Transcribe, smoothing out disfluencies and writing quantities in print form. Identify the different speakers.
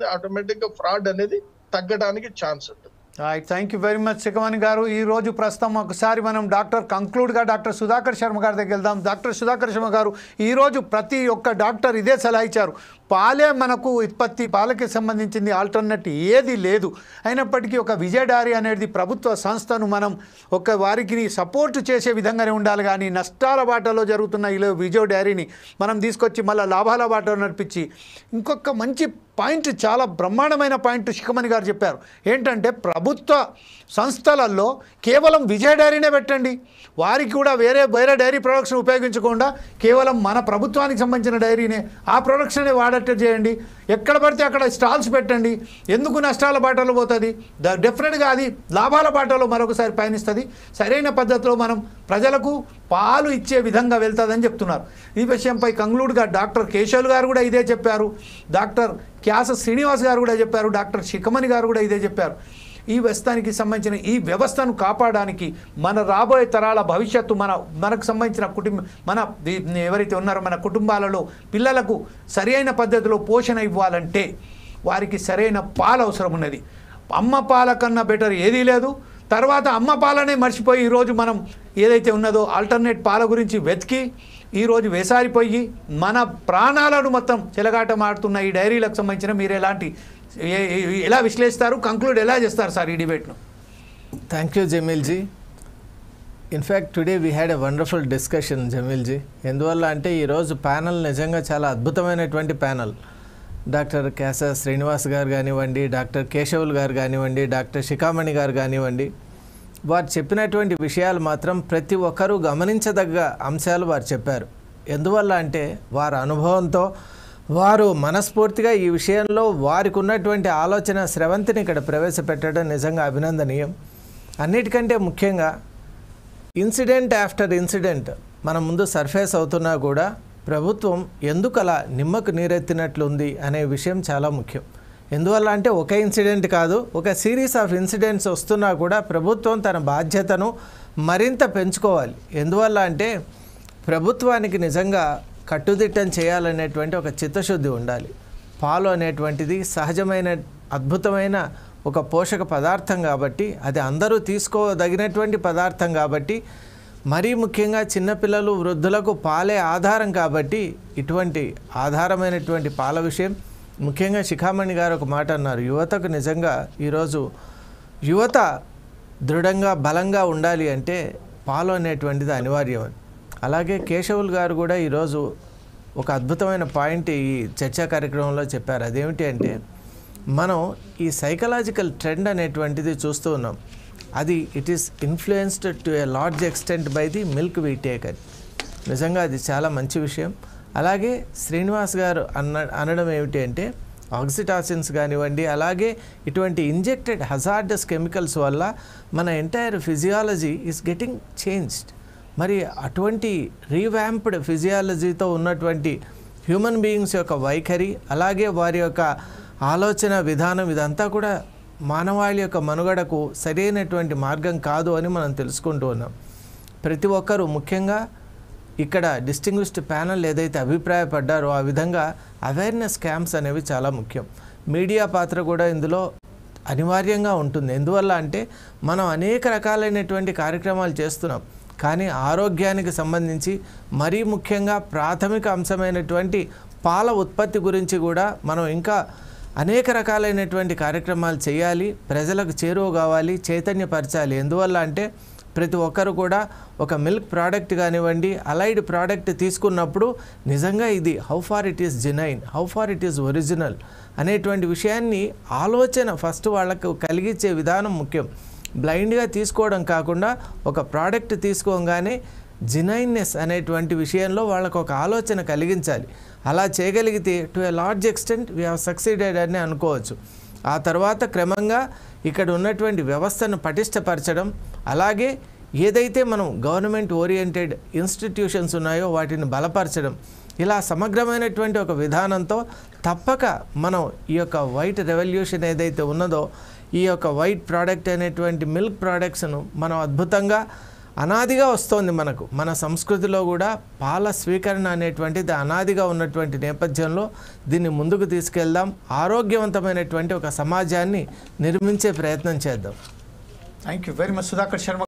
Speaker 1: ఆటోమేటిక్గా ఫ్రాడ్ అనేది తగ్గడానికి ఛాన్స్ ఉంటుంది.
Speaker 2: Right, thank you very much Sikhamani గారు. ఈరోజు ప్రస్తుతం ఒకసారి మనం డాక్టర్ సుధాకర్ శర్మ గారి దగ్గరికి వెళ్దాం. డాక్టర్ సుధాకర్ శర్మ గారు, ఈరోజు ప్రతి ఒక్క డాక్టర్ ఇదే సలహా ఇచ్చారు. పాలే మనకు ఉత్పత్తి, పాలకి సంబంధించింది ఆల్టర్నేట్ ఏది లేదు. అయినప్పటికీ ఒక విజయ డైరీ అనేది ప్రభుత్వ సంస్థను మనం వారికి సపోర్ట్ చేసే విధంగానే ఉండాలి. కానీ నష్టాల బాటలో జరుగుతున్న ఈ విజయ డైరీని మనం తీసుకొచ్చి మళ్ళీ లాభాల బాటలో నడిపించి, ఇంకొక మంచి పాయింట్, చాలా బ్రహ్మాండమైన పాయింట్ శిఖమణి గారు చెప్పారు. ఏంటంటే ప్రభుత్వ సంస్థలలో కేవలం విజయ డైరీనే పెట్టండి. వారికి కూడా వేరే డైరీ ప్రొడక్ట్స్ని ఉపయోగించకుండా కేవలం మన ప్రభుత్వానికి సంబంధించిన డైరీనే, ఆ ప్రొడక్ట్స్నే వాడట్టు చేయండి. ఎక్కడ పడితే అక్కడ స్టాల్స్ పెట్టండి. ఎందుకు నష్టాల బాటలో పోతుంది? డెఫినెట్గా అది లాభాల బాటలో మరొకసారి పయనిస్తుంది. సరైన పద్ధతిలో మనం ప్రజలకు పాలు ఇచ్చే విధంగా వెళ్తుందని చెప్తున్నారు. ఈ విషయంపై కంక్లూడ్గా డాక్టర్ కేశవులు గారు కూడా ఇదే చెప్పారు, డాక్టర్ క్యాస శ్రీనివాస్ గారు కూడా చెప్పారు, డాక్టర్ శిఖమణి గారు కూడా ఇదే చెప్పారు. ఈ వ్యవస్థానికి సంబంధించిన ఈ వ్యవస్థను కాపాడడానికి మన రాబోయే తరాల భవిష్యత్తు, మనకు సంబంధించిన మన ఎవరైతే ఉన్నారో మన కుటుంబాలలో పిల్లలకు సరైన పద్ధతిలో పోషణ ఇవ్వాలంటే వారికి సరైన పాలు అవసరం ఉన్నది. అమ్మ పాల కన్నా బెటర్ ఏదీ లేదు. తర్వాత అమ్మ పాలనే మర్చిపోయి ఈరోజు మనం ఏదైతే ఉన్నదో ఆల్టర్నేట్ పాల గురించి వెతికి ఈరోజు వేసారిపోయి మన ప్రాణాలను మొత్తం చెలగాటమాడుతున్న ఈ డైరీలకు సంబంధించిన మీరు ఎలా విశ్లేషిస్తారు, కంక్లూడ్ ఎలా చేస్తారు సార్ ఈ డిబేట్ను?
Speaker 3: Thank you జమీల్జీ. In fact today we had a wonderful discussion జమీల్జీ. ఎందువల్ల అంటే ఈరోజు ప్యానల్ నిజంగా చాలా అద్భుతమైనటువంటి ప్యానల్. డాక్టర్ క్యాస శ్రీనివాస్ గారు కానివ్వండి, డాక్టర్ కేశవులు గారు కానివ్వండి, డాక్టర్ శిఖామణి గారు కానివ్వండి, వారు చెప్పినటువంటి విషయాలు మాత్రం ప్రతి ఒక్కరూ గమనించదగ్గ అంశాలు వారు చెప్పారు. ఎందువల్ల అంటే వారి అనుభవంతో వారు మనస్ఫూర్తిగా ఈ విషయంలో వారికి ఉన్నటువంటి ఆలోచన స్రవంతిని ఇక్కడ ప్రవేశపెట్టడం నిజంగా అభినందనీయం. అన్నిటికంటే ముఖ్యంగా ఇన్సిడెంట్ ఆఫ్టర్ ఇన్సిడెంట్ మన ముందు సర్ఫేస్ అవుతున్నా కూడా ప్రభుత్వం ఎందుకు అలా నిమ్మకు నీరెత్తినట్లుంది అనే విషయం చాలా ముఖ్యం. ఎందువల్ల అంటే ఒక ఇన్సిడెంట్ కాదు, ఒక సిరీస్ ఆఫ్ ఇన్సిడెంట్స్ వస్తున్నా కూడా ప్రభుత్వం తన బాధ్యతను మరింత పెంచుకోవాలి. ఎందువల్ల అంటే ప్రభుత్వానికి నిజంగా కట్టుదిట్టం చేయాలనేటువంటి ఒక చిత్తశుద్ధి ఉండాలి. పాలు అనేటువంటిది సహజమైన అద్భుతమైన ఒక పోషక పదార్థం కాబట్టి, అది అందరూ తీసుకోదగినటువంటి పదార్థం కాబట్టి, మరీ ముఖ్యంగా చిన్నపిల్లలు వృద్ధులకు పాలే ఆధారం కాబట్టి ఇటువంటి ఆధారమైనటువంటి పాల విషయం ముఖ్యంగా శిఖామణి గారు ఒక మాట అన్నారు, యువతకు నిజంగా ఈరోజు యువత దృఢంగా బలంగా ఉండాలి అంటే పాలు అనేటువంటిది అనివార్యం. అలాగే కేశవులు గారు కూడా ఈరోజు ఒక అద్భుతమైన పాయింట్ ఈ చర్చా కార్యక్రమంలో చెప్పారు. అదేమిటి అంటే మనం ఈ సైకలాజికల్ ట్రెండ్ అనేటువంటిది చూస్తూ ఉన్నాం. అది it is influenced to a large extent by the milk we take అని. నిజంగా అది చాలా మంచి విషయం. అలాగే శ్రీనివాస్ గారు అనడం ఏమిటి అంటే ఆక్సిటాసిన్స్ కానివ్వండి, అలాగే ఇటువంటి ఇంజెక్టెడ్ హజార్డస్ కెమికల్స్ వల్ల మన entire physiology is getting changed. మరి అటువంటి రీవ్యాంప్డ్ ఫిజియాలజీతో ఉన్నటువంటి హ్యూమన్ బీయింగ్స్ యొక్క వైఖరి, అలాగే వారి యొక్క ఆలోచన విధానం, ఇదంతా కూడా మానవాళి యొక్క మనుగడకు సరైనటువంటి మార్గం కాదు అని మనం తెలుసుకుంటూ ఉన్నాం. ప్రతి ఒక్కరూ ముఖ్యంగా ఇక్కడ డిస్టింగ్విష్డ్ ప్యానల్ ఏదైతే అభిప్రాయపడ్డారో ఆ విధంగా అవేర్నెస్ క్యాంప్స్ అనేవి చాలా ముఖ్యం. మీడియా పాత్ర కూడా ఇందులో అనివార్యంగా ఉంటుంది. ఎందువల్ల అంటే మనం అనేక రకాలైనటువంటి కార్యక్రమాలు చేస్తున్నాం, కానీ ఆరోగ్యానికి సంబంధించి మరీ ముఖ్యంగా ప్రాథమిక అంశమైనటువంటి పాల ఉత్పత్తి గురించి కూడా మనం ఇంకా అనేక రకాలైనటువంటి కార్యక్రమాలు చేయాలి, ప్రజలకు చేరువ కావాలి, చైతన్యపరచాలి. ఎందువల్ల అంటే ప్రతి ఒక్కరు కూడా ఒక మిల్క్ ప్రోడక్ట్ కానివ్వండి, అలైడ్ ప్రోడక్ట్ తీసుకున్నప్పుడు నిజంగా ఇది how far it is genuine, how far it is original అనేటువంటి విషయాన్ని ఆలోచన ఫస్ట్ వాళ్ళకు కలిగించే విధానం ముఖ్యం. బ్లైండ్గా తీసుకోవడం కాకుండా ఒక ప్రోడక్ట్ తీసుకోగానే జెన్యూన్నెస్ అనేటువంటి విషయంలో వాళ్ళకు ఒక ఆలోచన కలిగించాలి. అలా చేయగలిగితే to a large extent we have succeeded అని అనుకోవచ్చు. ఆ తర్వాత క్రమంగా ఇక్కడ ఉన్నటువంటి వ్యవస్థను పటిష్టపరచడం, అలాగే ఏదైతే మనం గవర్నమెంట్ ఓరియంటెడ్ ఇన్స్టిట్యూషన్స్ ఉన్నాయో వాటిని బలపరచడం, ఇలా సమగ్రమైనటువంటి ఒక విధానంతో తప్పక మనం ఈ యొక్క వైట్ రెవల్యూషన్ ఏదైతే ఉన్నదో ఈ యొక్క వైట్ ప్రోడక్ట్ అనేటువంటి మిల్క్ ప్రోడక్ట్స్ను మనం అద్భుతంగా అనాదిగా వస్తోంది మనకు. మన సంస్కృతిలో కూడా పాల స్వీకరణ అనేటువంటిది అనాదిగా ఉన్నటువంటి నేపథ్యంలో దీన్ని ముందుకు తీసుకెళ్దాం. ఆరోగ్యవంతమైనటువంటి ఒక సమాజాన్ని నిర్మించే ప్రయత్నం చేద్దాం.
Speaker 2: Thank you very much Sudhakar Sharma.